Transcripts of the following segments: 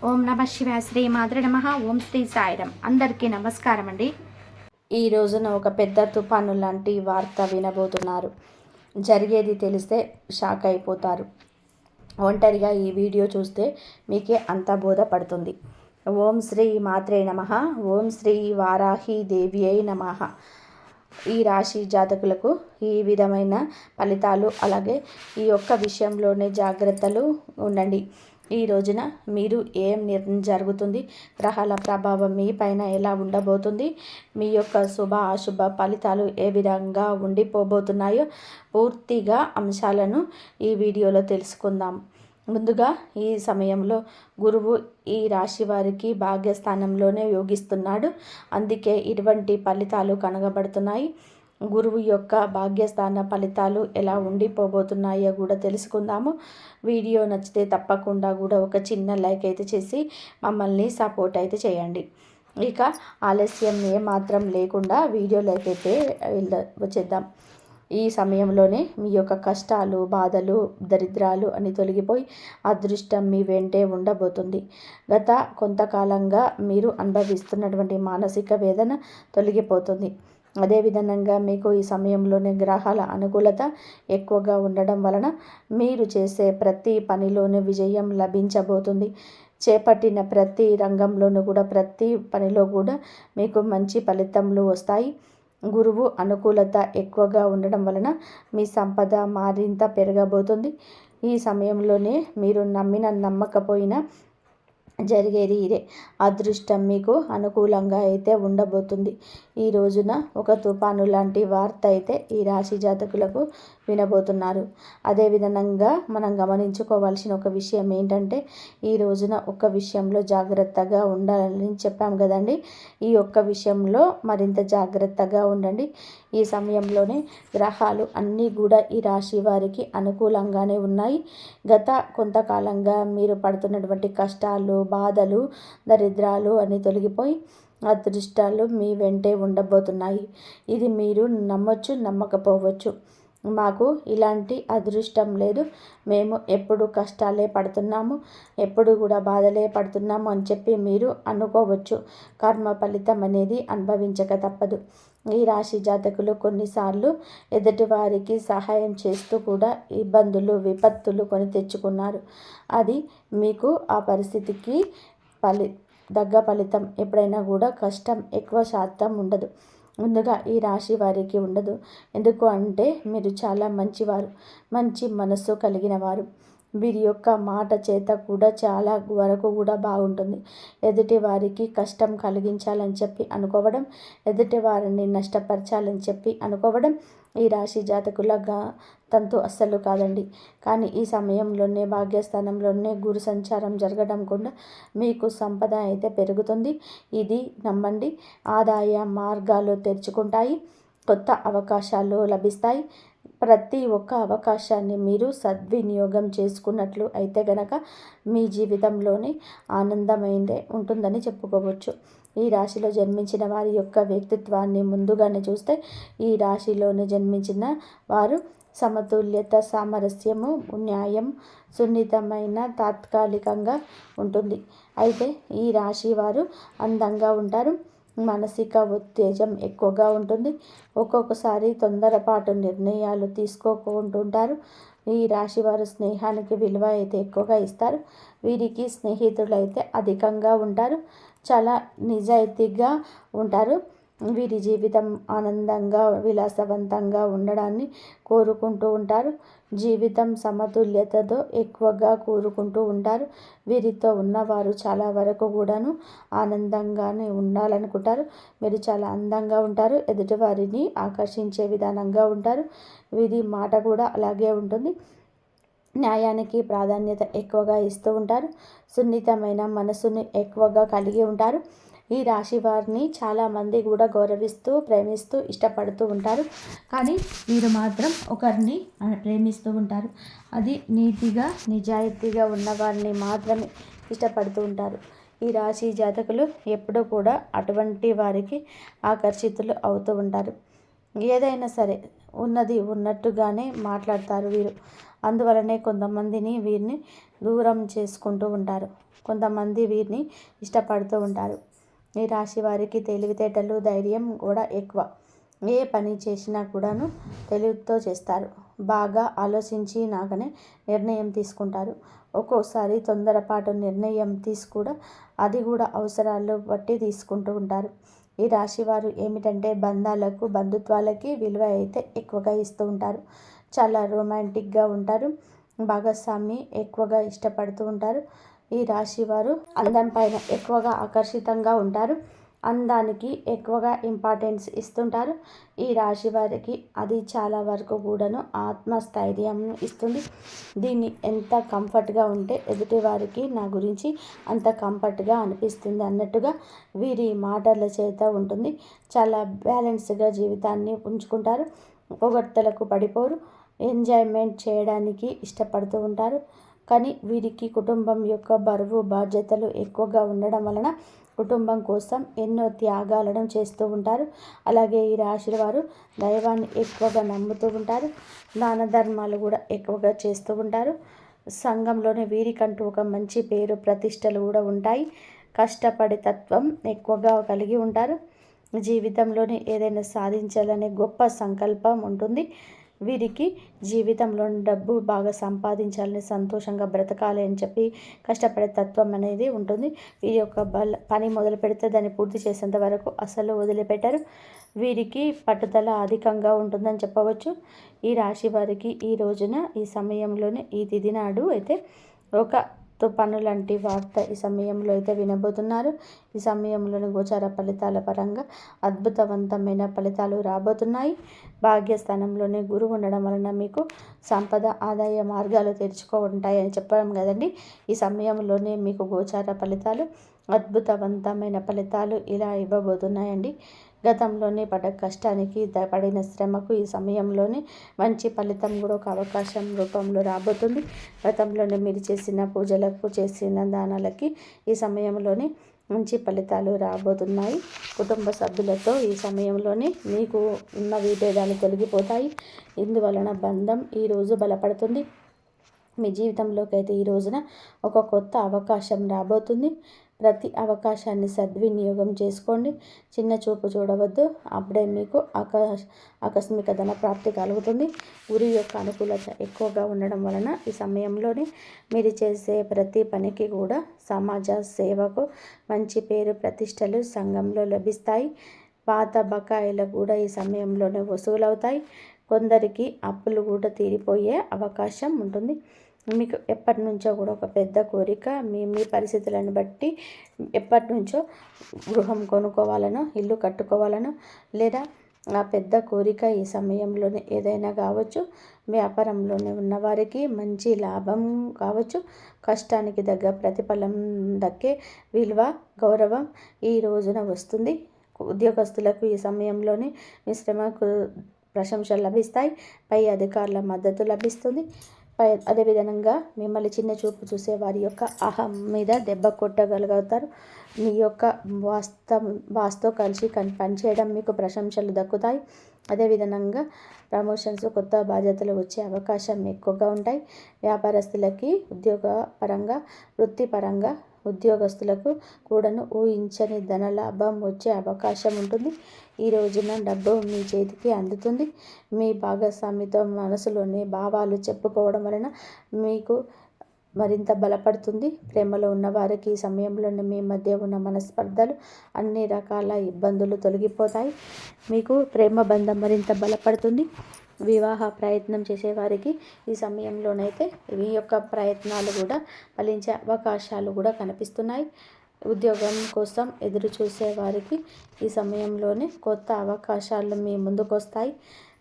ఓం నమ శివాయ శ్రీ మాతృ నమః. ఓం శ్రీ సాయిరం. అందరికీ నమస్కారం అండి. ఈ రోజున ఒక పెద్ద తుఫాను లాంటి వార్త వినబోతున్నారు. జరిగేది తెలిస్తే షాక్ అయిపోతారు. ఒంటరిగా ఈ వీడియో చూస్తే మీకే అంతా బోధపడుతుంది. ఓం శ్రీ మాత్రే నమః. ఓం శ్రీ వారాహి దేవ్యై నమః. ఈ రాశి జాతకులకు ఈ విధమైన ఫలితాలు, అలాగే ఈ ఒక్క విషయంలోనే జాగ్రత్తలు ఉండండి. ఈ రోజున మీరు ఏం జరుగుతుంది, గ్రహాల ప్రభావం మీ పైన ఎలా ఉండబోతుంది, మీ యొక్క శుభ అశుభ ఫలితాలు ఏ విధంగా ఉండిపోబోతున్నాయో పూర్తిగా అంశాలను ఈ వీడియోలో తెలుసుకుందాం. ముందుగా ఈ సమయంలో గురువు ఈ రాశి వారికి భాగ్యస్థానంలోనే యోగిస్తున్నాడు. అందుకే ఇటువంటి ఫలితాలు కనగబడుతున్నాయి. గురువు యొక్క భాగ్యస్థాన ఫలితాలు ఎలా ఉండిపోబోతున్నాయో కూడా తెలుసుకుందాము. వీడియో నచ్చితే తప్పకుండా కూడా ఒక చిన్న లైక్ అయితే చేసి మమ్మల్ని సపోర్ట్ అయితే చేయండి. ఇక ఆలస్యం ఏమాత్రం లేకుండా వీడియోలోకి అయితే వచ్చేద్దాం. ఈ సమయంలోనే మీ యొక్క కష్టాలు, బాధలు, దరిద్రాలు అని తొలగిపోయి అదృష్టం మీ వెంటే ఉండబోతుంది. గత కొంతకాలంగా మీరు అనుభవిస్తున్నటువంటి మానసిక వేదన తొలగిపోతుంది. అదేవిధంగా మీకు ఈ సమయంలోనే గ్రహాల అనుకూలత ఎక్కువగా ఉండడం వలన మీరు చేసే ప్రతి పనిలోనూ విజయం లభించబోతుంది. చేపట్టిన ప్రతి రంగంలోనూ కూడా, ప్రతి పనిలో కూడా మీకు మంచి ఫలితములు వస్తాయి. గురువు అనుకూలత ఎక్కువగా ఉండడం వలన మీ సంపద మరింత పెరగబోతుంది. ఈ సమయంలోనే మీరు నమ్మకపోయినా జరిగేది ఇదే. అదృష్టం మీకు అనుకూలంగా అయితే ఉండబోతుంది. ఈ రోజున ఒక తుఫాను లాంటి వార్త అయితే ఈ రాశి జాతకులకు వినబోతున్నారు. అదేవిధంగా మనం గమనించుకోవాల్సిన ఒక విషయం ఏంటంటే, ఈ రోజున ఒక విషయంలో జాగ్రత్తగా ఉండాలని చెప్పాం కదండి. ఈ ఒక్క విషయంలో మరింత జాగ్రత్తగా ఉండండి. ఈ సమయంలోనే గ్రహాలు అన్నీ కూడా ఈ రాశి వారికి అనుకూలంగానే ఉన్నాయి. గత కొంతకాలంగా మీరు పడుతున్నటువంటి కష్టాలు, బాధలు, దరిద్రాలు అని తొలగిపోయి అదృష్టాలు మీ వెంటే ఉండబోతున్నాయి. ఇది మీరు నమ్మొచ్చు, నమ్మకపోవచ్చు. మాకు ఇలాంటి అదృష్టం లేదు, మేము ఎప్పుడు కష్టాలే పడుతున్నాము, ఎప్పుడు కూడా బాధలే పడుతున్నాము అని చెప్పి మీరు అనుకోవచ్చు. కర్మ ఫలితం అనేది అనుభవించక తప్పదు. ఈ రాశి జాతకులు కొన్నిసార్లు ఎదుటివారికి సహాయం చేస్తూ కూడా ఇబ్బందులు, విపత్తులు కొని తెచ్చుకున్నారు. అది మీకు ఆ పరిస్థితికి తగ్గ ఫలితం. ఎప్పుడైనా కూడా కష్టం ఎక్కువ శాతం ఉండదు. ముందుగా ఈ రాశి వారికి ఉండదు. ఎందుకు అంటే మీరు చాలా మంచివారు, మంచి మనస్సు కలిగిన వారు. వీరి యొక్క మాట చేత కూడా చాలా వరకు కూడా బాగుంటుంది. ఎదుటి వారికి కష్టం కలిగించాలని చెప్పి అనుకోవడం, ఎదుటి వారిని నష్టపరచాలని చెప్పి అనుకోవడం ఈ రాశి జాతకులగా తంతు అస్సలు కాదండి. కానీ ఈ సమయంలోనే భాగ్యస్థానంలోనే గురు సంచారం జరగడం కూడా మీకు సంపద అయితే పెరుగుతుంది. ఇది నమ్మండి. ఆదాయ మార్గాలు తెరుచుకుంటాయి, కొత్త అవకాశాలు లభిస్తాయి. ప్రతి ఒక్క అవకాశాన్ని మీరు సద్వినియోగం చేసుకున్నట్లు అయితే గనక మీ జీవితంలోనే ఆనందమైందే ఉంటుందని చెప్పుకోవచ్చు. ఈ రాశిలో జన్మించిన వారి యొక్క వ్యక్తిత్వాన్ని ముందుగానే చూస్తే, ఈ రాశిలోనే జన్మించిన వారు సమతుల్యత, సామరస్యము, న్యాయం, సున్నితమైన తాత్కాలికంగా ఉంటుంది. అయితే ఈ రాశి వారు అందంగా ఉంటారు. మానసిక ఉత్తేజం ఎక్కువగా ఉంటుంది. ఒక్కొక్కసారి తొందరపాటు నిర్ణయాలు తీసుకోకుంటుంటారు. ఈ రాశి వారు స్నేహానికి విలువ అయితే ఎక్కువగా ఇస్తారు. వీరికి స్నేహితులు అయితే అధికంగా ఉంటారు. చాలా నిజాయితీగా ఉంటారు. వీరి జీవితం ఆనందంగా, విలాసవంతంగా ఉండడాన్ని కోరుకుంటూ ఉంటారు. జీవితం సమతుల్యతతో ఎక్కువగా కోరుకుంటూ ఉంటారు. వీరితో ఉన్నవారు చాలా వరకు కూడాను ఆనందంగానే ఉండాలనుకుంటారు. మీరు చాలా అందంగా ఉంటారు. ఎదుటివారిని ఆకర్షించే విధానంగా ఉంటారు. వీరి మాట కూడా అలాగే ఉంటుంది. న్యాయానికి ప్రాధాన్యత ఎక్కువగా ఇస్తూ ఉంటారు. సున్నితమైన మనసుని ఎక్కువగా కలిగి ఉంటారు. ఈ రాశి వారిని చాలామంది కూడా గౌరవిస్తూ, ప్రేమిస్తూ, ఇష్టపడుతూ ఉంటారు. కానీ మీరు మాత్రం ఒకరిని ప్రేమిస్తూ ఉంటారు. అది నీతిగా, నిజాయితీగా ఉన్నవారిని మాత్రమే ఇష్టపడుతూ ఉంటారు. ఈ రాశి జాతకులు ఎప్పుడూ కూడా అటువంటి వారికి ఆకర్షితులు అవుతూ ఉంటారు. ఏదైనా సరే ఉన్నది ఉన్నట్టుగానే మాట్లాడతారు వీరు. అందువలనే కొంతమందిని వీరిని దూరం చేసుకుంటూ ఉంటారు. కొంతమంది వీరిని ఇష్టపడుతూ ఉంటారు. ఈ రాశి వారికి తెలివితేటలు, ధైర్యం కూడా ఎక్కువ. ఏ పని చేసినా కూడాను తెలివితో చేస్తారు. బాగా ఆలోచించి నాకనే నిర్ణయం తీసుకుంటారు. ఒక్కోసారి తొందరపాటు నిర్ణయం అది కూడా అవసరాలు బట్టి తీసుకుంటూ ఉంటారు. ఈ రాశి వారు ఏమిటంటే బంధాలకు, బంధుత్వాలకి విలువ అయితే ఎక్కువగా ఇస్తూ ఉంటారు. చాలా రొమాంటిక్గా ఉంటారు. భాగస్వామి ఎక్కువగా ఇష్టపడుతూ ఉంటారు. ఈ రాశి వారు అందం పైన ఎక్కువగా ఆకర్షితంగా ఉంటారు. అందానికి ఎక్కువగా ఇంపార్టెన్స్ ఇస్తుంటారు. ఈ రాశి వారికి అది చాలా వరకు కూడాను ఆత్మస్థైర్యం ఇస్తుంది. దీన్ని ఎంత కంఫర్ట్గా ఉంటే ఎదుటి వారికి నా గురించి అంత కంఫర్ట్గా అనిపిస్తుంది అన్నట్టుగా వీరి మాటల చేత ఉంటుంది. చాలా బ్యాలెన్స్గా జీవితాన్ని ఉంచుకుంటారు. పొగడ్తలకు పడిపోరు. ఎంజాయ్మెంట్ చేయడానికి ఇష్టపడుతూ ఉంటారు. కానీ వీరికి కుటుంబం యొక్క బరువు, బాధ్యతలు ఎక్కువగా ఉండడం వలన కుటుంబం కోసం ఎన్నో త్యాగాలను చేస్తూ ఉంటారు. అలాగే ఈ రాశి వారు దైవాన్ని ఎక్కువగా నమ్ముతూ ఉంటారు. దాన ధర్మాలు కూడా ఎక్కువగా చేస్తూ ఉంటారు. సంఘంలోనే వీరికంటూ ఒక మంచి పేరు, ప్రతిష్టలు కూడా ఉంటాయి. కష్టపడే తత్వం ఎక్కువగా కలిగి ఉంటారు. జీవితంలోనే ఏదైనా సాధించాలనే గొప్ప సంకల్పం ఉంటుంది. వీరికి జీవితంలో డబ్బు బాగా సంపాదించాలని, సంతోషంగా బ్రతకాలి అని చెప్పి కష్టపడే తత్వం అనేది ఉంటుంది. వీరి యొక్క పని మొదలు పెడితే దాన్ని పూర్తి చేసేంత వరకు అసలు వదిలిపెట్టరు. వీరికి పట్టుదల అధికంగా ఉంటుందని చెప్పవచ్చు. ఈ రాశి వారికి ఈ రోజున, ఈ సమయంలోనే, ఈ తిథి నాడు అయితే ఒక తుఫాను లాంటి వార్త ఈ సమయంలో అయితే వినబోతున్నారు. ఈ సమయంలోని గోచార ఫలితాల పరంగా అద్భుతవంతమైన ఫలితాలు రాబోతున్నాయి. భాగ్యస్థానంలోనే గురువు ఉండడం వలన మీకు సంపద, ఆదాయ మార్గాలు తెరుచుకుంటాయని చెప్పడం కదండి. ఈ సమయంలోనే మీకు గోచార ఫలితాలు, అద్భుతవంతమైన ఫలితాలు ఇలా ఇవ్వబోతున్నాయండి. గతంలోనే పడ్డ కష్టానికి, పడిన శ్రమకు ఈ సమయంలోనే మంచి ఫలితం కూడా ఒక అవకాశం రూపంలో రాబోతుంది. గతంలోనే మీరు చేసిన పూజలకు, చేసిన దానాలకి ఈ సమయంలోనే మంచి ఫలితాలు రాబోతున్నాయి. కుటుంబ సభ్యులతో ఈ సమయంలోనే మీకు ఉన్న విభేదాలు తొలగిపోతాయి. ఇందువలన బంధం ఈరోజు బలపడుతుంది. మీ జీవితంలోకి అయితే ఈ రోజున ఒక కొత్త అవకాశం రాబోతుంది. ప్రతి అవకాశాన్ని సద్వినియోగం చేసుకోండి. చిన్న చూపు చూడవద్దు. అప్పుడే మీకు ఆకస్మిక ధన ప్రాప్తి కలుగుతుంది. గురి యొక్క అనుకూలత ఎక్కువగా ఉండడం వలన ఈ సమయంలోనే మీరు చేసే ప్రతి పనికి కూడా సమాజ సేవకు మంచి పేరు, ప్రతిష్టలు సంఘంలో లభిస్తాయి. పాత బకాయిలు కూడా ఈ సమయంలోనే వసూలవుతాయి. కొందరికి అప్పులు కూడా తీరిపోయే అవకాశం ఉంటుంది. మీకు ఎప్పటి నుంచో కూడా ఒక పెద్ద కోరిక, మీ పరిస్థితులను బట్టి ఎప్పటి నుంచో గృహం కొనుక్కోవాలనో, ఇల్లు కట్టుకోవాలనో, లేదా ఆ పెద్ద కోరిక ఈ సమయంలోనే ఏదైనా కావచ్చు. వ్యాపారంలోనే ఉన్నవారికి మంచి లాభం కావచ్చు. కష్టానికి తగ్గ ప్రతిఫలం దక్కే విలువ, గౌరవం ఈ రోజున వస్తుంది. ఉద్యోగస్తులకు ఈ సమయంలోనే మీ శ్రమకు ప్రశంసలు లభిస్తాయి. పై అధికారుల మద్దతు లభిస్తుంది. అదేవిధంగా మిమ్మల్ని చిన్న చూపు చూసే వారి యొక్క అహం మీద దెబ్బ కొట్టగలుగుతారు. మీ యొక్క బాస్తో కలిసి పనిచేయడం మీకు ప్రశంసలు దక్కుతాయి. అదేవిధంగా ప్రమోషన్స్, కొత్త బాధ్యతలు వచ్చే అవకాశం ఎక్కువగా ఉంటాయి. వ్యాపారస్తులకి ఉద్యోగపరంగా, వృత్తిపరంగా ఉద్యోగస్తులకు కూడాను ఊహించని ధనలాభం వచ్చే అవకాశం ఉంటుంది. ఈ రోజున డబ్బు మీ చేతికి అందుతుంది. మీ భాగస్వామితో మనసులోని భావాలు చెప్పుకోవడం వలన మీకు మరింత బలపడుతుంది. ప్రేమలో ఉన్నవారికి ఈ సమయంలోనే మీ మధ్య ఉన్న మనస్పర్ధలు, అన్ని రకాల ఇబ్బందులు తొలగిపోతాయి. మీకు ప్రేమ బంధం మరింత బలపడుతుంది. వివాహ ప్రయత్నం చేసేవారికి ఈ సమయంలోనైతే మీ యొక్క ప్రయత్నాలు కూడా ఫలించే అవకాశాలు కూడా కనిపిస్తున్నాయి. ఉద్యోగం కోసం ఎదురు చూసే వారికి ఈ సమయంలోనే కొత్త అవకాశాలు మీ ముందుకు వస్తాయి.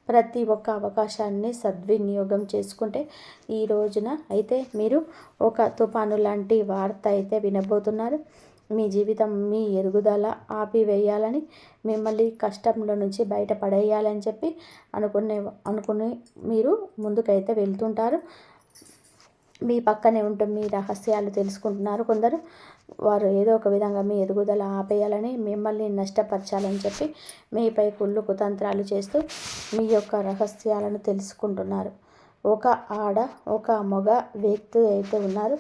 ప్రతి ఒక్క అవకాశాన్ని సద్వినియోగం చేసుకుంటే ఈ రోజున అయితే మీరు ఒక తుఫాను లాంటి వార్త అయితే వినబోతున్నారు. మీ జీవితం, మీ ఎదుగుదల ఆపివేయాలని, మిమ్మల్ని కష్టంలో నుంచి బయటపడేయాలని చెప్పి అనుకుని మీరు ముందుకైతే వెళ్తుంటారు. మీ పక్కనే ఉంటూ మీ రహస్యాలు తెలుసుకుంటున్నారు కొందరు. వారు ఏదో ఒక విధంగా మీ ఎదుగుదల ఆపేయాలని, మిమ్మల్ని నష్టపరచాలని చెప్పి మీపై కుళ్ళు కుతంత్రాలు చేస్తూ మీ యొక్క రహస్యాలను తెలుసుకుంటున్నారు. ఒక ఆడ ఒక మగ వ్యక్తి అయితే ఉన్నారు.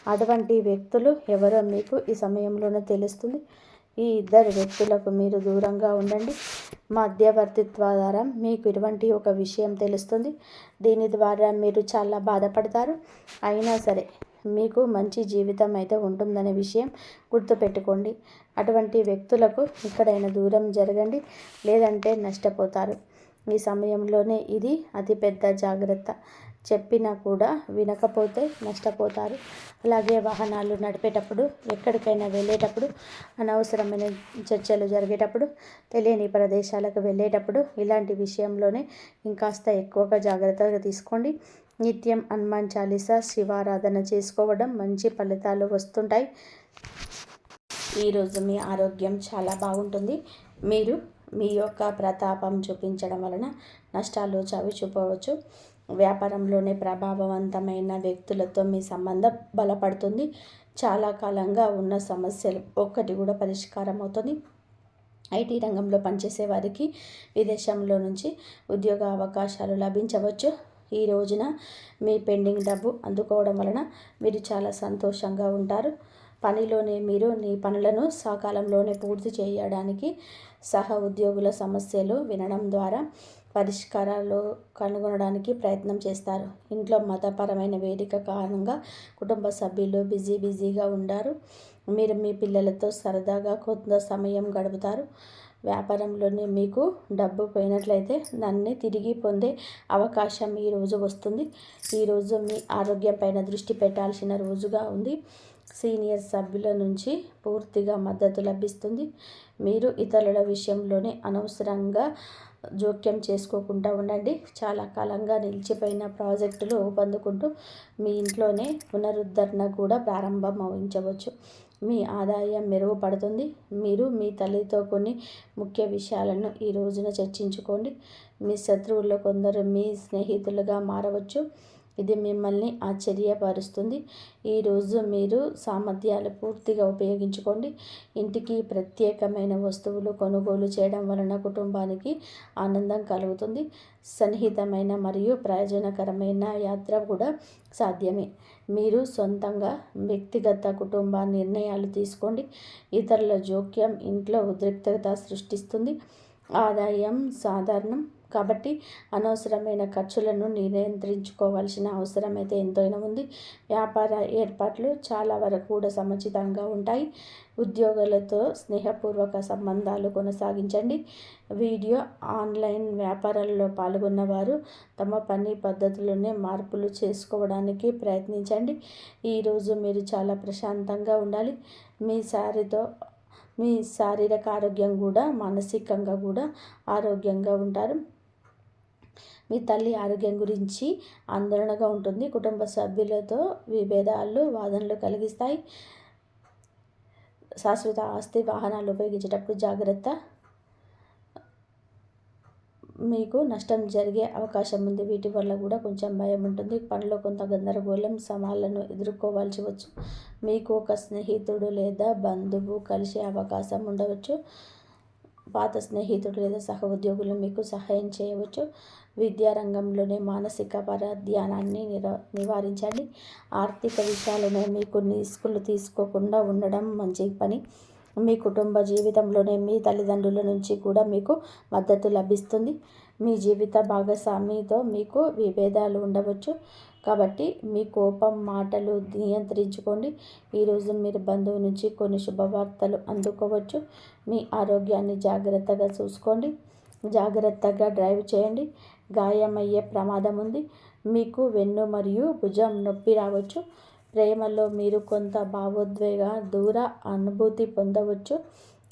అటువంటి వ్యక్తులు ఎవరో మీకు ఈ సమయంలోనే తెలుస్తుంది. ఈ ఇద్దరు వ్యక్తులకు మీరు దూరంగా ఉండండి. మధ్యవర్తిత్వ ద్వారా మీకు ఇటువంటి ఒక విషయం తెలుస్తుంది. దీని ద్వారా మీరు చాలా బాధపడతారు. అయినా సరే మీకు మంచి జీవితం అయితే ఉంటుందనే విషయం గుర్తుపెట్టుకోండి. అటువంటి వ్యక్తులకు ఎక్కడైనా దూరం జరగండి, లేదంటే నష్టపోతారు. ఈ సమయంలోనే ఇది అతిపెద్ద జాగ్రత్త. చెప్పినా కూడా వినకపోతే నష్టపోతారు. అలాగే వాహనాలు నడిపేటప్పుడు, ఎక్కడికైనా వెళ్ళేటప్పుడు, అనవసరమైన చర్చలు జరిగేటప్పుడు, తెలియని ప్రదేశాలకు వెళ్ళేటప్పుడు ఇలాంటి విషయంలోనే ఇంకాస్త ఎక్కువగా జాగ్రత్తగా తీసుకోండి. నిత్యం హనుమాన్ చాలీసా శివారాధన చేసుకోవడం మంచి ఫలితాలు వస్తుంటాయి. ఈరోజు మీ ఆరోగ్యం చాలా బాగుంటుంది. మీరు మీ యొక్క ప్రతాపం చూపించడం వలన నష్టాలు చవిచూపవచ్చు. వ్యాపారంలోనే ప్రభావవంతమైన వ్యక్తులతో మీ సంబంధం బలపడుతుంది. చాలా కాలంగా ఉన్న సమస్యలు ఒక్కటి కూడా పరిష్కారం అవుతుంది. ఐటీ రంగంలో పనిచేసే వారికి విదేశంలో నుంచి ఉద్యోగ అవకాశాలు లభించవచ్చు. ఈ రోజున మీ పెండింగ్ డబ్బు అందుకోవడం వలన మీరు చాలా సంతోషంగా ఉంటారు. పనిలోనే మీరు మీ పనులను సకాలంలోనే పూర్తి చేయడానికి సహ ఉద్యోగుల సమస్యలు వినడం ద్వారా పరిష్కారాలు కనుగొనడానికి ప్రయత్నం చేస్తారు. ఇంట్లో మతపరమైన వేదిక కారణంగా కుటుంబ సభ్యులు బిజీగా ఉంటారు. మీరు మీ పిల్లలతో సరదాగా కొంత సమయం గడుపుతారు. వ్యాపారంలోనే మీకు డబ్బు పోయినట్లయితే దాన్ని తిరిగి పొందే అవకాశం ఈరోజు వస్తుంది. ఈరోజు మీ ఆరోగ్యం పైన దృష్టి పెట్టాల్సిన రోజుగా ఉంది. సీనియర్ సభ్యుల నుంచి పూర్తిగా మద్దతు లభిస్తుంది. మీరు ఇతరుల విషయంలోనే అనవసరంగా జోక్యం చేసుకోకుండా ఉండండి. చాలా కాలంగా నిలిచిపోయిన ప్రాజెక్టులు ఊపందుకుంటూ మీ ఇంట్లోనే పునరుద్ధరణ కూడా ప్రారంభమవించవచ్చు. మీ ఆదాయం మెరుగుపడుతుంది. మీరు మీ తల్లితో కొన్ని ముఖ్య విషయాలను ఈ రోజున చర్చించుకోండి. మీ శత్రువుల్లో కొందరు మీ స్నేహితులుగా మారవచ్చు. ఇది మిమ్మల్ని ఆశ్చర్యపరుస్తుంది. ఈరోజు మీరు సామర్థ్యాలు పూర్తిగా ఉపయోగించుకోండి. ఇంటికి ప్రత్యేకమైన వస్తువులు కొనుగోలు చేయడం వలన కుటుంబానికి ఆనందం కలుగుతుంది. సన్నిహితమైన మరియు ప్రయోజనకరమైన యాత్ర కూడా సాధ్యమే. మీరు సొంతంగా వ్యక్తిగత కుటుంబ నిర్ణయాలు తీసుకోండి. ఇతరుల జోక్యం ఇంట్లో ఉద్రిక్తత సృష్టిస్తుంది. ఆదాయం సాధారణం కాబట్టి అనవసరమైన ఖర్చులను నియంత్రించుకోవాల్సిన అవసరం అయితే ఎంతైనా ఉంది. వ్యాపార ఏర్పాట్లు చాలా వరకు కూడా సముచితంగా ఉంటాయి. ఉద్యోగులతో స్నేహపూర్వక సంబంధాలు కొనసాగించండి. వీడియో ఆన్లైన్ వ్యాపారాల్లో పాల్గొన్న వారు తమ పని పద్ధతుల్లోనే మార్పులు చేసుకోవడానికి ప్రయత్నించండి. ఈరోజు మీరు చాలా ప్రశాంతంగా ఉండాలి. మీ శారీరక ఆరోగ్యం కూడా మానసికంగా కూడా ఆరోగ్యంగా ఉంటారు. మీ తల్లి ఆరోగ్యం గురించి ఆందోళనగా ఉంటుంది. కుటుంబ సభ్యులతో విభేదాలు వాదనలు కలిగిస్తాయి. శాశ్వత ఆస్తి వాహనాలు ఉపయోగించేటప్పుడు జాగ్రత్త. మీకు నష్టం జరిగే అవకాశం ఉంది. వీటి వల్ల కూడా కొంచెం భయం ఉంటుంది. పనిలో కొంత గందరగోళం సవాళ్లను ఎదుర్కోవాల్సి వచ్చు. మీకు ఒక స్నేహితుడు లేదా బంధువు కలిసే అవకాశం ఉండవచ్చు. పాత స్నేహితుడు లేదా సహ ఉద్యోగులు మీకు సహాయం చేయవచ్చు. విద్యారంగంలోనే మానసిక పరధ్యానాన్ని నివారించండి. ఆర్థిక విషయాలను మీకు రిస్కులు తీసుకోకుండా ఉండడం మంచి పని. మీ కుటుంబ జీవితంలోనే మీ తల్లిదండ్రుల నుంచి కూడా మీకు మద్దతు లభిస్తుంది. మీ జీవిత భాగస్వామితో మీకు విభేదాలు ఉండవచ్చు. కాబట్టి మీ కోపం మాటలు నియంత్రించుకోండి. ఈరోజు మీరు బంధువు నుంచి కొన్ని శుభవార్తలు అందుకోవచ్చు. మీ ఆరోగ్యాన్ని జాగ్రత్తగా చూసుకోండి. జాగ్రత్తగా డ్రైవ్ చేయండి. గాయమయ్యే ప్రమాదం ఉంది. మీకు వెన్ను మరియు భుజం నొప్పి రావచ్చు. ప్రేమలో మీరు కొంత భావోద్వేగ దూర అనుభూతి పొందవచ్చు.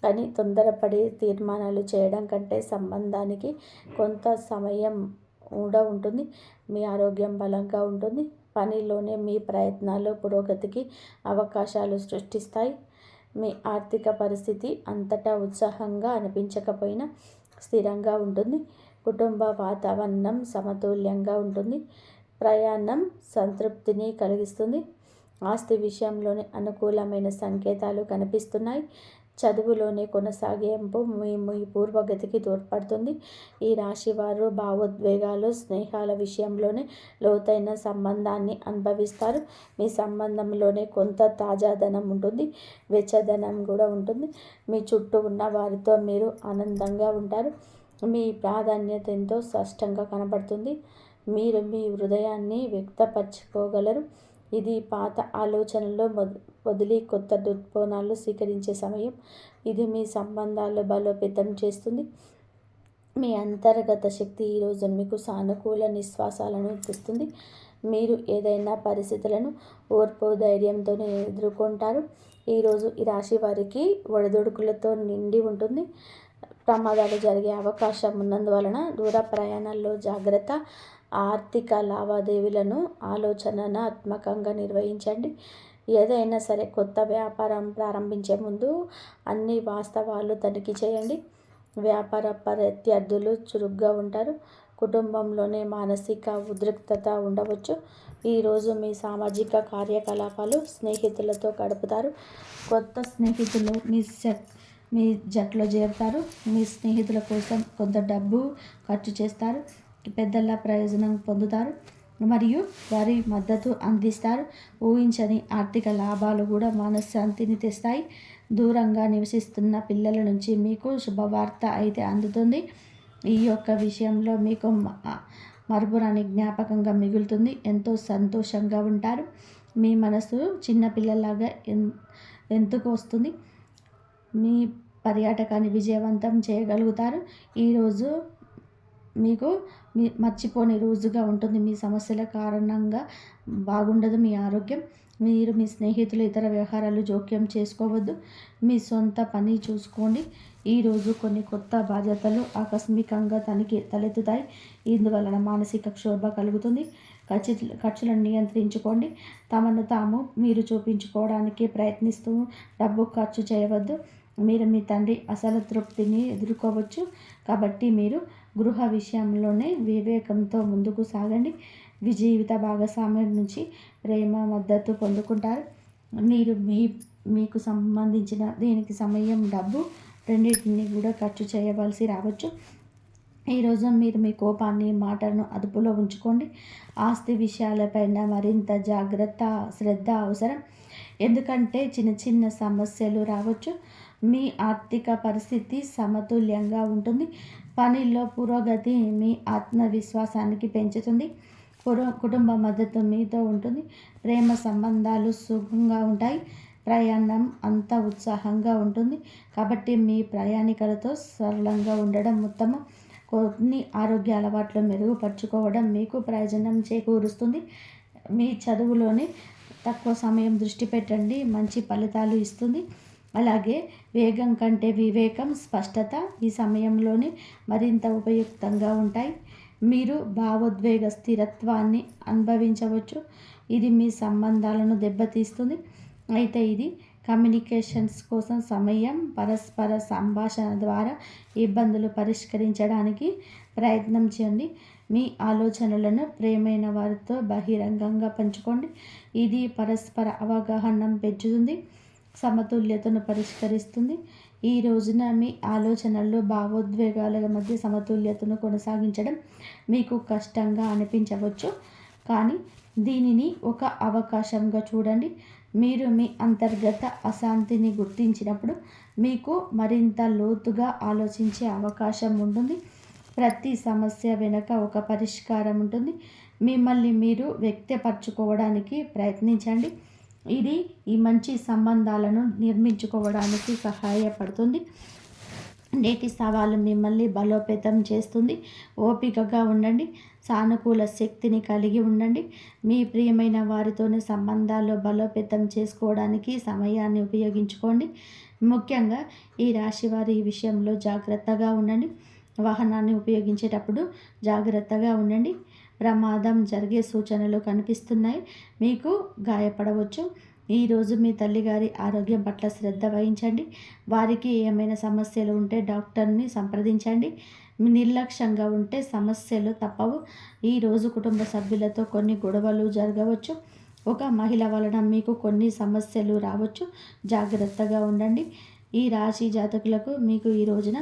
కానీ తొందరపడి తీర్మానాలు చేయడం కంటే సంబంధానికి కొంత సమయం కూడా ఉంటుంది. మీ ఆరోగ్యం బలంగా ఉంటుంది. పనిలోనే మీ ప్రయత్నాలు పురోగతికి అవకాశాలు సృష్టిస్తాయి. మీ ఆర్థిక పరిస్థితి అంతటా ఉత్సాహంగా అనిపించకపోయినా స్థిరంగా ఉంటుంది. కుటుంబ వాతావరణం సమతుల్యంగా ఉంటుంది. ప్రయాణం సంతృప్తిని కలిగిస్తుంది. ఆస్తి విషయంలోనే అనుకూలమైన సంకేతాలు కనిపిస్తున్నాయి. చదువులోనే కొనసాగింపు మీ పూర్వగతికి తోడ్పడుతుంది. ఈ రాశి వారు భావోద్వేగాలు, స్నేహాల విషయంలోనే లోతైన సంబంధాన్ని అనుభవిస్తారు. మీ సంబంధంలోనే కొంత తాజాదనం ఉంటుంది, వెచ్చదనం కూడా ఉంటుంది. మీ చుట్టూ ఉన్న వారితో మీరు ఆనందంగా ఉంటారు. మీ ప్రాధాన్యత ఎంతో స్పష్టంగా కనబడుతుంది. మీరు మీ హృదయాన్ని వ్యక్తపరచుకోగలరు. ఇది పాత ఆలోచనల్లో వదిలి కొత్త దృక్కోణాలు స్వీకరించే సమయం. ఇది మీ సంబంధాలు బలోపేతం చేస్తుంది. మీ అంతర్గత శక్తి ఈరోజు మీకు సానుకూల నిశ్వాసాలను తెస్తుంది. మీరు ఏదైనా పరిస్థితులను ఓర్పు, ధైర్యంతోనే ఎదుర్కొంటారు. ఈరోజు ఈ రాశి వారికి ఒడిదుడుకులతో నిండి ఉంటుంది. ప్రమాదాలు జరిగే అవకాశం ఉన్నందువలన దూర ప్రయాణాల్లో జాగ్రత్త. ఆర్థిక లావాదేవీలను ఆలోచనాత్మకంగా నిర్వహించండి. ఏదైనా సరే కొత్త వ్యాపారం ప్రారంభించే ముందు అన్ని వాస్తవాలు తనిఖీ చేయండి. వ్యాపార ప్రత్యర్థులు చురుగ్గా ఉంటారు. కుటుంబంలోనే మానసిక ఉద్రిక్తత ఉండవచ్చు. ఈరోజు మీ సామాజిక కార్యకలాపాలు స్నేహితులతో గడుపుతారు. కొత్త స్నేహితులు మీ జట్లో చేరుతారు. మీ స్నేహితుల కోసం కొంత డబ్బు ఖర్చు చేస్తారు. పెద్దల ప్రయోజనం పొందుతారు మరియు వారి మద్దతు అందిస్తారు. ఊహించని ఆర్థిక లాభాలు కూడా మనశ్శాంతిని తెస్తాయి. దూరంగా నివసిస్తున్న పిల్లల నుంచి మీకు శుభవార్త అయితే అందుతుంది. ఈ యొక్క విషయంలో మీకు మరపురాని జ్ఞాపకంగా మిగులుతుంది. ఎంతో సంతోషంగా ఉంటారు. మీ మనసు చిన్నపిల్లలాగా ఎందుకు వస్తుంది. మీ పర్యాటకాన్ని విజయవంతం చేయగలుగుతారు. ఈరోజు మీకు మర్చిపోని రోజుగా ఉంటుంది. మీ సమస్యల కారణంగా బాగుండదు మీ ఆరోగ్యం. మీరు మీ స్నేహితులు ఇతర వ్యవహారాలు జోక్యం చేసుకోవద్దు. మీ సొంత పని చూసుకోండి. ఈరోజు కొన్ని కొత్త బాధ్యతలు ఆకస్మికంగా తలెత్తుతాయి. ఇందువలన మానసిక క్షోభ కలుగుతుంది. ఖర్చులను నియంత్రించుకోండి. తమను తాము మీరు చూపించుకోవడానికి ప్రయత్నిస్తూ డబ్బు ఖర్చు చేయవద్దు. మీరు మీ తండ్రి అసంతృప్తిని ఎదుర్కోవచ్చు. కాబట్టి మీరు గృహ విషయంలోనే వివేకంతో ముందుకు సాగండి. జీవిత భాగస్వామ్యం నుంచి ప్రేమ, మద్దతు పొందుకుంటారు. మీరు మీకు సంబంధించిన దీనికి సమయం, డబ్బు రెండింటిని కూడా ఖర్చు చేయవలసి రావచ్చు. ఈరోజు మీరు మీ కోపాన్ని, మాటలను అదుపులో ఉంచుకోండి. ఆస్తి విషయాలపైన మరింత జాగ్రత్త, శ్రద్ధ అవసరం. ఎందుకంటే చిన్న చిన్న సమస్యలు రావచ్చు. మీ ఆర్థిక పరిస్థితి సమతుల్యంగా ఉంటుంది. పనిలో పురోగతి మీ ఆత్మవిశ్వాసానికి పెంచుతుంది. కుటుంబ మద్దతు మీతో ఉంటుంది. ప్రేమ సంబంధాలు సుఖంగా ఉంటాయి. ప్రయాణం అంతా ఉత్సాహంగా ఉంటుంది. కాబట్టి మీ ప్రయాణికులతో సరళంగా ఉండడం ఉత్తమం. కొన్ని ఆరోగ్య అలవాట్లు మెరుగుపరుచుకోవడం మీకు ప్రయోజనం చేకూరుస్తుంది. మీ చదువులోనే తక్కువ సమయం దృష్టి పెట్టండి, మంచి ఫలితాలు ఇస్తుంది. అలాగే వేగం కంటే వివేకం, స్పష్టత ఈ సమయంలోనే మరింత ఉపయుక్తంగా ఉంటాయి. మీరు భావోద్వేగ స్థిరత్వాన్ని అనుభవించవచ్చు. ఇది మీ సంబంధాలను దెబ్బతీస్తుంది. అయితే ఇది కమ్యూనికేషన్స్ కోసం సమయం. పరస్పర సంభాషణ ద్వారా ఇబ్బందులు పరిష్కరించడానికి ప్రయత్నం చేయండి. మీ ఆలోచనలను ప్రియమైన వారితో బహిరంగంగా పంచుకోండి. ఇది పరస్పర అవగాహన పెంచుతుంది, సమతుల్యతను పరిష్కరిస్తుంది. ఈ రోజున మీ ఆలోచనలు, భావోద్వేగాల మధ్య సమతుల్యతను కొనసాగించడం మీకు కష్టంగా అనిపించవచ్చు. కానీ దీనిని ఒక అవకాశంగా చూడండి. మీరు మీ అంతర్గత అశాంతిని గుర్తించినప్పుడు మీకు మరింత లోతుగా ఆలోచించే అవకాశం ఉంటుంది. ప్రతి సమస్య వెనుక ఒక పరిష్కారం ఉంటుంది. మిమ్మల్ని మీరు వ్యక్తపరచుకోవడానికి ప్రయత్నించండి. ఇది ఈ మంచి సంబంధాలను నిర్మించుకోవడానికి సహాయపడుతుంది. నేటి సవాలు మిమ్మల్ని బలోపేతం చేస్తుంది. ఓపికగా ఉండండి. సానుకూల శక్తిని కలిగి ఉండండి. మీ ప్రియమైన వారితోనే సంబంధాలు బలోపేతం చేసుకోవడానికి సమయాన్ని ఉపయోగించుకోండి. ముఖ్యంగా ఈ రాశి వారి ఈ విషయంలో జాగ్రత్తగా ఉండండి. వాహనాన్ని ఉపయోగించేటప్పుడు జాగ్రత్తగా ఉండండి. ప్రమాదం జరిగే సూచనలు కనిపిస్తున్నాయి. మీకు గాయపడవచ్చు. ఈరోజు మీ తల్లిగారి ఆరోగ్యం పట్ల శ్రద్ధ వహించండి. వారికి ఏమైనా సమస్యలు ఉంటే డాక్టర్ని సంప్రదించండి. నిర్లక్ష్యంగా ఉంటే సమస్యలు తప్పవు. ఈరోజు కుటుంబ సభ్యులతో కొన్ని గొడవలు జరగవచ్చు. ఒక మహిళ వలన మీకు కొన్ని సమస్యలు రావచ్చు. జాగ్రత్తగా ఉండండి. ఈ రాశి జాతకులకు మీకు ఈ రోజున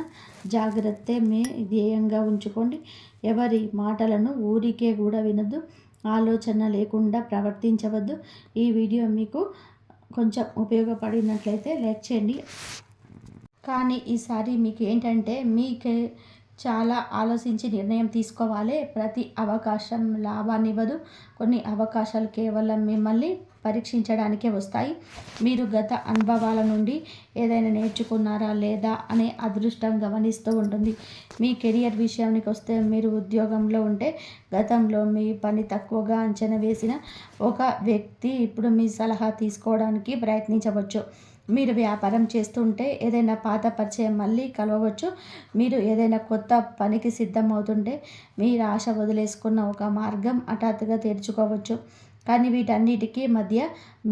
జాగ్రత్త మీ ధ్యేయంగా ఉంచుకోండి. ఎవరి మాటలను ఊరికే కూడా వినొద్దు. ఆలోచన లేకుండా ప్రవర్తించవద్దు. ఈ వీడియో మీకు కొంచెం ఉపయోగపడినట్లయితే లైక్ చేయండి. కానీ ఈసారి మీకు ఏంటంటే మీకే చాలా ఆలోచించి నిర్ణయం తీసుకోవాలి. ప్రతి అవకాశం లాభాన్నివ్వదు. కొన్ని అవకాశాలు కేవలం మిమ్మల్ని పరీక్షించడానికే వస్తాయి. మీరు గత అనుభవాల నుండి ఏదైనా నేర్చుకున్నారా లేదా అనే అదృష్టం గమనిస్తూ ఉంటుంది. మీ కెరియర్ విషయానికి వస్తే మీరు ఉద్యోగంలో ఉంటే గతంలో మీ పని తక్కువగా అంచనా వేసిన ఒక వ్యక్తి ఇప్పుడు మీ సలహా తీసుకోవడానికి ప్రయత్నించవచ్చు. మీరు వ్యాపారం చేస్తుంటే ఏదైనా పాత పరిచయం మళ్ళీ కలవచ్చు. మీరు ఏదైనా కొత్త పనికి సిద్ధమవుతుంటే మీరు ఆశ వదిలేసుకున్న ఒక మార్గం హఠాత్తుగా తెరుచుకోవచ్చు. కానీ వీటన్నిటికీ మధ్య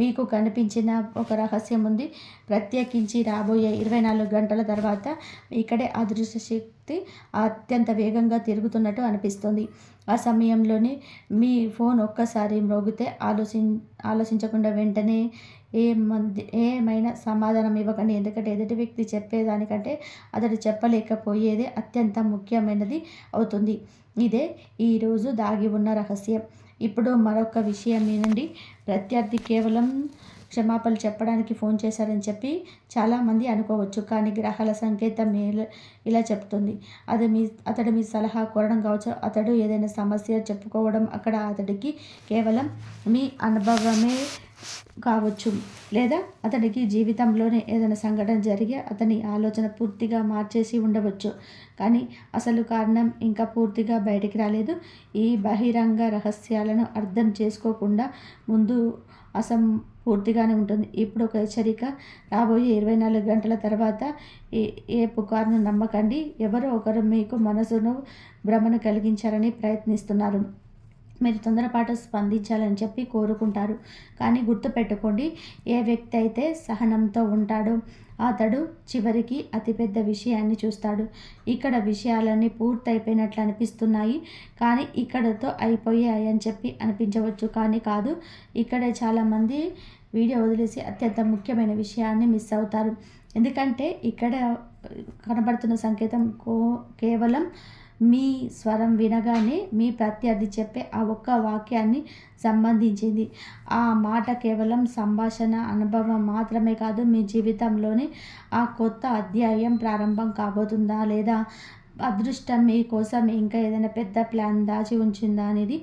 మీకు కనిపించిన ఒక రహస్యం ఉంది. ప్రత్యేకించి రాబోయే 24 గంటల తర్వాత ఇక్కడే అదృష్ట శక్తి అత్యంత వేగంగా తిరుగుతున్నట్టు అనిపిస్తుంది. ఆ సమయంలోనే మీ ఫోన్ ఒక్కసారి మ్రోగితే ఆలోచించకుండా వెంటనే ఏమైనా సమాధానం ఇవ్వకండి. ఎందుకంటే ఎదుటి వ్యక్తి చెప్పేదానికంటే అతడు చెప్పలేకపోయేదే అత్యంత ముఖ్యమైనది అవుతుంది. ఇదే ఈరోజు దాగి ఉన్న రహస్యం. ఇప్పుడు మరొక విషయం వినండి. ప్రత్యర్థి కేవలం క్షమాపణలు చెప్పడానికి ఫోన్ చేశారని చెప్పి చాలామంది అనుకోవచ్చు. కానీ గ్రహాల సంకేతం ఇలా చెప్తుంది. అతడు మీ సలహా కోరడం కావచ్చు. అతడు ఏదైనా సమస్య చెప్పుకోవడం అక్కడ అతడికి కేవలం మీ అనుభవమే కావచ్చు. లేదా అతడికి జీవితంలోనే ఏదైనా సంఘటన జరిగి అతని ఆలోచన పూర్తిగా మార్చేసి ఉండవచ్చు. కానీ అసలు కారణం ఇంకా పూర్తిగా బయటికి రాలేదు. ఈ బహిరంగ రహస్యాలను అర్థం చేసుకోకుండా ముందు పూర్తిగానే ఉంటుంది. ఇప్పుడు ఒక హెచ్చరిక. రాబోయే 24 గంటల తర్వాత ఏ పుకార్ను నమ్మకండి. ఎవరో ఒకరు మీకు మనసును భ్రమను కలిగించాలని ప్రయత్నిస్తున్నారు. మీరు తొందరపాటు స్పందించాలని చెప్పి కోరుకుంటారు. కానీ గుర్తుపెట్టుకోండి, ఏ వ్యక్తి అయితే సహనంతో ఉంటాడో అతడు చివరికి అతిపెద్ద విషయాన్ని చూస్తాడు. ఇక్కడ విషయాలన్నీ పూర్తయిపోయినట్లు అనిపిస్తున్నాయి. కానీ ఇక్కడతో అయిపోయాయి అని చెప్పి అనిపించవచ్చు. కానీ కాదు. ఇక్కడే చాలామంది వీడియో వదిలేసి అత్యంత ముఖ్యమైన విషయాన్ని మిస్ అవుతారు. ఎందుకంటే ఇక్కడ కనబడుతున్న సంకేతం కేవలం మీ స్వరం వినగానే మీ ప్రత్యర్థి చెప్పే ఆ ఒక్క వాక్యాన్ని సంబంధించింది. ఆ మాట కేవలం సంభాషణ అనుభవం మాత్రమే కాదు. మీ జీవితంలోనే ఆ కొత్త అధ్యాయం ప్రారంభం కాబోతుందా లేదా అదృష్టం మీ కోసం ఇంకా ఏదైనా పెద్ద ప్లాన్ దాచి ఉంచిందా అనేది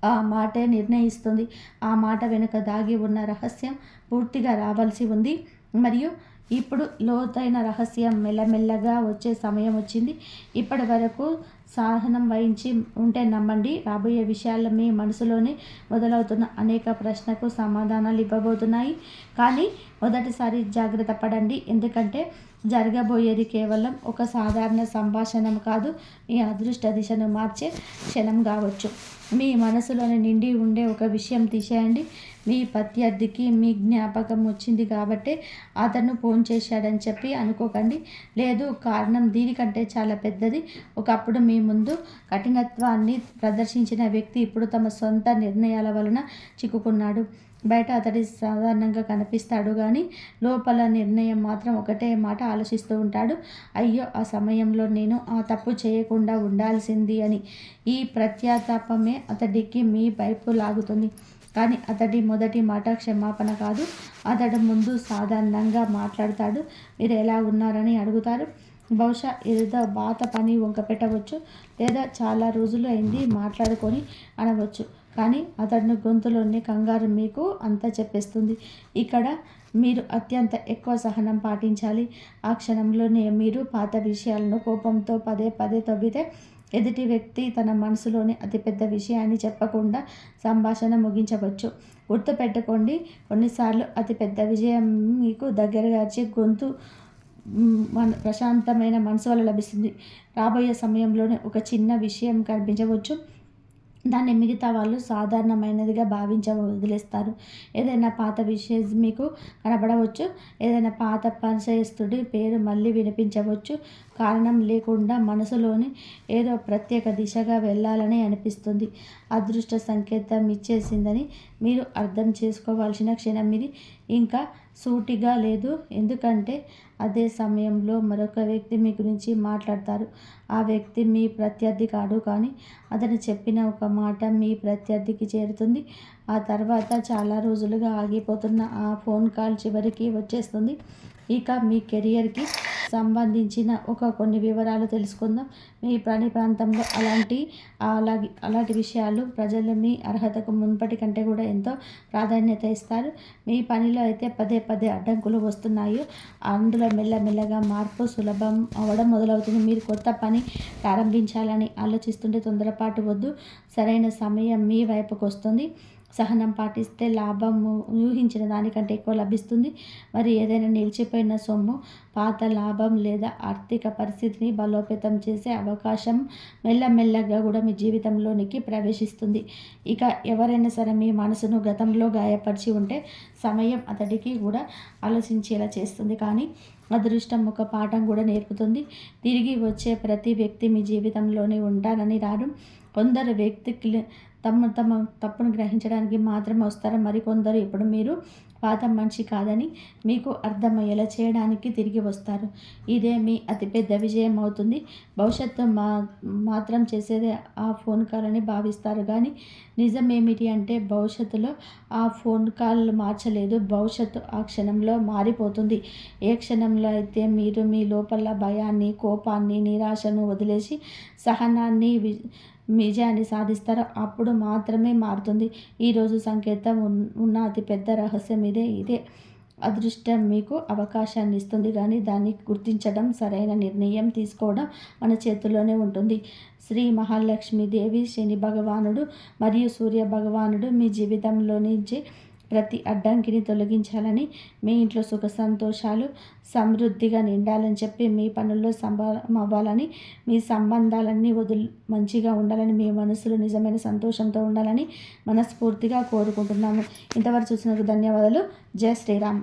ఆ మాటే నిర్ణయిస్తుంది. ఆ మాట వెనుక దాగి ఉన్న రహస్యం పూర్తిగా రావాల్సి ఉంది. మరియు ఇప్పుడు లోతైన రహస్యం మెల్లమెల్లగా వచ్చే సమయం వచ్చింది. ఇప్పటి వరకు సహనం వహించి ఉంటే నమ్మండి, రాబోయే విషయాలు మీ మనసులోనే మొదలవుతున్న అనేక ప్రశ్నకు సమాధానాలు ఇవ్వబోతున్నాయి. కానీ మొదటిసారి జాగ్రత్త పడండి. ఎందుకంటే జరగబోయేది కేవలం ఒక సాధారణ సంభాషణ కాదు. మీ అదృష్ట దిశను మార్చే క్షణం కావచ్చు. మీ మనసులోని నిండి ఉండే ఒక విషయం తీసేయండి. మీ ప్రత్యర్థికి మీ జ్ఞాపకం వచ్చింది కాబట్టి అతను ఫోన్ చేశాడని చెప్పి అనుకోకండి. లేదు, కారణం దీనికంటే చాలా పెద్దది. ఒకప్పుడు మీ ముందు కఠినత్వాన్ని ప్రదర్శించిన వ్యక్తి ఇప్పుడు తమ సొంత నిర్ణయాల వలన చిక్కుకున్నాడు. బయట అతడి సాధారణంగా కనిపిస్తాడు కానీ లోపల నిర్ణయం మాత్రం ఒకటే మాట ఆలోచిస్తూ ఉంటాడు. అయ్యో, ఆ సమయంలో నేను ఆ తప్పు చేయకుండా ఉండాల్సింది అని. ఈ ప్రత్యాతాపమే అతడికి మీ వైపు లాగుతుంది. కానీ అతడి మొదటి మాట క్షమాపణ కాదు. అతడు ముందు సాధారణంగా మాట్లాడతాడు. మీరు ఎలా ఉన్నారని అడుగుతారు. బహుశా ఏదో బాత పని వంక పెట్టవచ్చు. లేదా చాలా రోజులు అయింది మాట్లాడుకొని అనవచ్చు. కానీ అతడిని గొంతులోని కంగారు మీకు అంతా చెప్పేస్తుంది. ఇక్కడ మీరు అత్యంత ఎక్కువ సహనం పాటించాలి. ఆ క్షణంలోనే మీరు పాత విషయాలను కోపంతో పదే పదే తవ్వితే ఎదుటి వ్యక్తి తన మనసులోని అతిపెద్ద విషయాన్ని చెప్పకుండా సంభాషణ ముగించవచ్చు. గుర్తుపెట్టుకోండి, కొన్నిసార్లు అతిపెద్ద విజయం మీకు దగ్గరగా వచ్చి గొంతు ప్రశాంతమైన మనసు వల్ల లభిస్తుంది. రాబోయే సమయంలోనే ఒక చిన్న విషయం కనిపించవచ్చు. దాన్ని మిగతా వాళ్ళు సాధారణమైనదిగా వదిలేస్తారు. ఏదైనా పాత విషయం మీకు కనబడవచ్చు. ఏదైనా పాత పరిచయస్తుడి పేరు మళ్ళీ వినిపించవచ్చు. కారణం లేకుండా మనసులోని ఏదో ప్రత్యేక దిశగా వెళ్ళాలని అనిపిస్తుంది. అదృష్ట సంకేతం ఇచ్చేసిందని మీరు అర్థం చేసుకోవాల్సిన క్షణం ఇది. ఇంకా సూటిగా లేదు. ఎందుకంటే అదే సమయంలో మరొక వ్యక్తి మీ గురించి మాట్లాడతారు. ఆ వ్యక్తి మీ ప్రత్యర్థి కాడు, కానీ అతను చెప్పిన ఒక మాట మీ ప్రత్యర్థికి చేరుతుంది. ఆ తర్వాత చాలా రోజులుగా ఆగిపోతున్న ఆ ఫోన్ కాల్ చివరికి వచ్చేస్తుంది. ఇక మీ కెరియర్కి సంబంధించిన కొన్ని వివరాలు తెలుసుకుందాం. మీ పని ప్రాంతంలో అలాంటి విషయాలు ప్రజలు మీ అర్హతకు మునుపటి కంటే కూడా ఎంతో ప్రాధాన్యత ఇస్తారు. మీ పనిలో అయితే పదే పదే అడ్డంకులు వస్తున్నాయో అందులో మెల్లమెల్లగా మార్పు సులభం అవ్వడం మొదలవుతుంది. మీరు కొత్త పని ప్రారంభించాలని ఆలోచిస్తుంటే తొందరపాటు వద్దు. సరైన సమయం మీ వైపుకు వస్తుంది. సహనం పాటిస్తే లాభం ఊహించిన దానికంటే ఎక్కువ లభిస్తుంది. మరి ఏదైనా నిలిచిపోయిన సొమ్ము, పాత లాభం లేదా ఆర్థిక పరిస్థితిని బలోపేతం చేసే అవకాశం మెల్లమెల్లగా కూడా మీ జీవితంలోనికి ప్రవేశిస్తుంది. ఇక ఎవరైనా సరే మీ మనసును గతంలో గాయపరిచి ఉంటే సమయం అతడికి కూడా ఆలోచించేలా చేస్తుంది. కానీ అదృష్టం ఒక పాఠం కూడా నేర్పుతుంది. తిరిగి వచ్చే ప్రతి వ్యక్తి మీ జీవితంలోనే ఉంటానని రారు. కొందరు వ్యక్తులు తమ తప్పును గ్రహించడానికి మాత్రమే వస్తారు. మరికొందరు ఇప్పుడు మీరు పాత మనిషి కాదని మీకు అర్థమయ్యేలా చేయడానికి తిరిగి వస్తారు. ఇదే మీ అతిపెద్ద విజయం అవుతుంది. భవిష్యత్తు మాత్రం చేసేదే ఆ ఫోన్ కాల్ అని భావిస్తారు, కానీ నిజం ఏమిటి అంటే భవిష్యత్తులో ఆ ఫోన్ కాల్ మార్చలేదు. భవిష్యత్తు ఆ క్షణంలో మారిపోతుంది. ఏ క్షణంలో అయితే మీరు మీ లోపల భయాన్ని, కోపాన్ని, నిరాశను వదిలేసి సహనాన్ని, విజయాన్ని సాధిస్తారో అప్పుడు మాత్రమే మారుతుంది. ఈరోజు సంకేతం ఉన్న అతిపెద్ద రహస్యం ఇదే. అదృష్టం మీకు అవకాశాన్ని ఇస్తుంది, కానీ దాన్ని గుర్తించడం, సరైన నిర్ణయం తీసుకోవడం మన చేతుల్లోనే ఉంటుంది. శ్రీ మహాలక్ష్మీదేవి, శని భగవానుడు మరియు సూర్య భగవానుడు మీ జీవితంలో నుంచి ప్రతి అడ్డంకిని తొలగించాలని, మీ ఇంట్లో సుఖ సంతోషాలు సమృద్ధిగా నిండాలని చెప్పి, మీ పనుల్లో అవ్వాలని, మీ సంబంధాలన్నీ మంచిగా ఉండాలని, మీ మనసులో నిజమైన సంతోషంతో ఉండాలని మనస్ఫూర్తిగా కోరుకుంటున్నాము. ఇంతవరకు చూసినందుకు ధన్యవాదాలు. జై శ్రీరామ్.